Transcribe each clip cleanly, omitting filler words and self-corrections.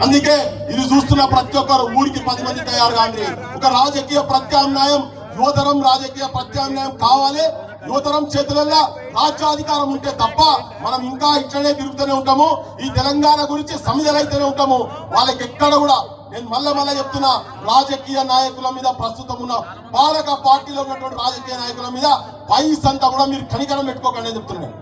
అందుకే ఇది చూస్తున్న ప్రతి ఒక్కరు ఊరికి 10 మంది తయారు కాండి. ఒక రాజకీయ ప్రత్యామ్నాయం, యువతరం రాజకీయ ప్రత్యామ్నాయం కావాలి. యువతరం చేతులలో రాజ్యాధికారం ఉంటే తప్ప మనం ఇంకా ఇట్లనే తిరుగుతూనే ఉంటాము. ఈ తెలంగాణ గురించి సమిధలైతేనే ఉంటాము. వాళ్ళకి ఎక్కడ కూడా నేను మళ్ళా చెప్తున్నా, రాజకీయ నాయకుల మీద, ప్రస్తుతం ఉన్న పాలక పార్టీలో ఉన్నటువంటి రాజకీయ నాయకుల మీద పైసంతా కూడా మీరు కనికరం పెట్టుకోకండి అని చెప్తున్నాను.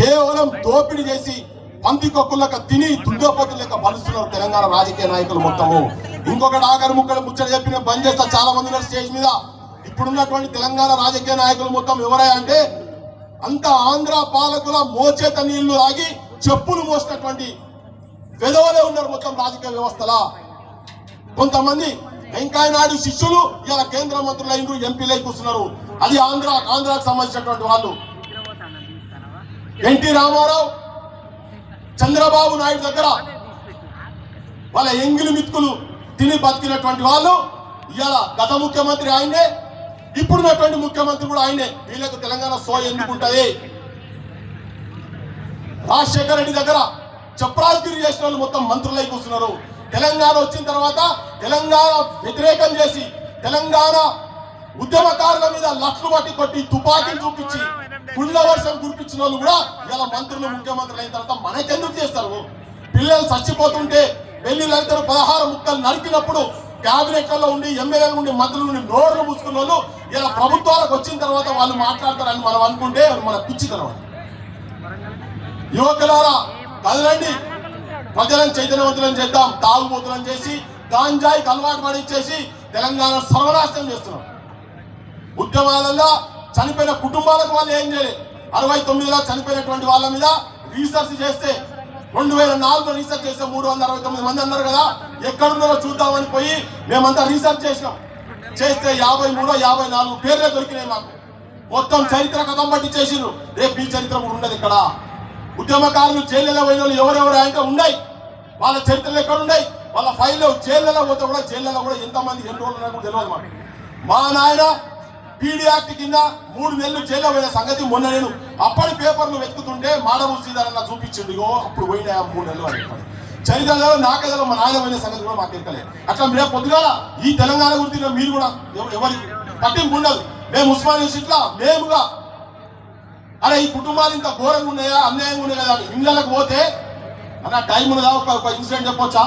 కేవలం దోపిడీ చేసి పందికొక్కులక తిని దుంగపోతులు లెక్క బలుస్తున్నారు తెలంగాణ రాజకీయ నాయకులు మొత్తము. ఇంకొకటి ఆఖరి ముచ్చట చెప్పిన బంద్ చేస్తా. చాలా మంది ఉన్నారు స్టేజ్ మీద. ఇప్పుడున్నటువంటి తెలంగాణ రాజకీయ నాయకులు మొత్తం ఎవరై అంటే అంత ఆంధ్ర పాలకుల మోచేత నీళ్లు ఆగి చెప్పులు మోసినటువంటి వెధవలే ఉన్నారు మొత్తం రాజకీయ వ్యవస్థలా. కొంతమంది వెంకయ్య నాయుడు శిష్యులు ఇలా కేంద్ర మంత్రులు అయినరు, ఎంపీలై కూర్చున్నారు. అది ఆంధ్రాకు సంబంధించినటువంటి వాళ్ళు. ఎన్టీ రామారావు, చంద్రబాబు నాయుడు దగ్గర వాళ్ళ ఎంగిలి మిత్తులు తిని బతికినటువంటి వాళ్ళు ఇవాళ గత ముఖ్యమంత్రి ఆయనే, ఇప్పుడున్నటువంటి ముఖ్యమంత్రి కూడా ఆయనే. వీళ్ళకు తెలంగాణ సో ఎందుకుంటది? రాజశేఖర రెడ్డి దగ్గర చప్రాజ్గిరి చేసిన వాళ్ళు మొత్తం మంత్రులై కూర్చున్నారు. తెలంగాణ వచ్చిన తర్వాత తెలంగాణ వ్యతిరేకం చేసి తెలంగాణ ఉద్యమకారుల మీద లక్షలు పట్టి కొట్టి తుపాకీలు చూపించి పుల్ల వర్షం కురిపించిన వాళ్ళు కూడా ఇలా మంత్రులు, ముఖ్యమంత్రులు అయిన తర్వాత మనకెందుకు చేస్తారు? పిల్లలు చచ్చిపోతుంటే పెళ్లి రైతులు 16 ముక్కలు నరికినప్పుడు క్యాబినెట్లలో ఉండి, ఎమ్మెల్యేలు ఉండి, మంత్రులు ఉండి నోర్లు మూసుకున్న వాళ్ళు ఇలా ప్రభుత్వాలకు వచ్చిన తర్వాత వాళ్ళు మాట్లాడతారని మనం అనుకుంటే మన పిచ్చితనం. యువకులారా కదలండి, ప్రజలను చైతన్యవంతులను చేద్దాం. తాగుబోతులను చేసి గాంజాయికి అలవాటు పడిచ్చేసి తెలంగాణ సర్వనాశనం చేస్తున్నాం. ఉద్యమాలలో చనిపోయిన కుటుంబాలకు వాళ్ళు ఏం చేయలేదు. 69లో చనిపోయినటువంటి వాళ్ళ మీద రీసెర్చ్ చేస్తే 2004లో రీసెర్చ్ చేస్తే 369 మంది అన్నారు కదా. ఎక్కడున్నారో చూద్దామని పోయి మేమంతా రీసెర్చ్ చేసినాం. చేస్తే 53, 54 పేర్లే దొరికినాయి మాకు. మొత్తం చరిత్ర కథం పట్టి చేసిర్రు. రేపు ఈ చరిత్ర కూడా ఉండదు ఇక్కడ. ఉద్యమకారులు జైల్లో పోయిన వాళ్ళు ఎవరెవరు అంటే ఉన్నాయి, వాళ్ళ చరిత్రలు ఎక్కడ ఉన్నాయి, వాళ్ళ ఫైల్లో జైల్లో పోతే కూడా జైల్లో కూడా ఎంతమంది ఎన్ని రోజులు ఉన్నారో తెలియదు మాకు. మా నాయన పీడీ యాక్ట్ కింద 3 నెలలు జైల్లో పోయిన సంగతి మొన్న నేను అప్పటి పేపర్లు వెతుకుతుంటే మాడమూసీదారన్న చూపించిండు. అప్పుడు పోయినా 3 నెలలు అని చరిత్రలో నాకదలో మా నాయన పోయిన సంగతి కూడా మాకు ఎక్కలేదు. అట్లా మీరు పొద్దుగాల ఈ తెలంగాణ గురించి మీరు కూడా ఎవరికి పట్టింపు ఉండదు. మేము ఉస్మానియా యూనివర్సిటీలో మేముగా అరే ఈ కుటుంబాలు ఇంత ఘోరంగా ఉన్నాయా, అన్యాయంగా ఉన్నాయి కదా, ఇళ్ళకి పోతే అన్న టైం ఉన్నదా ఒక ఇన్సిడెంట్ చెప్పొచ్చా?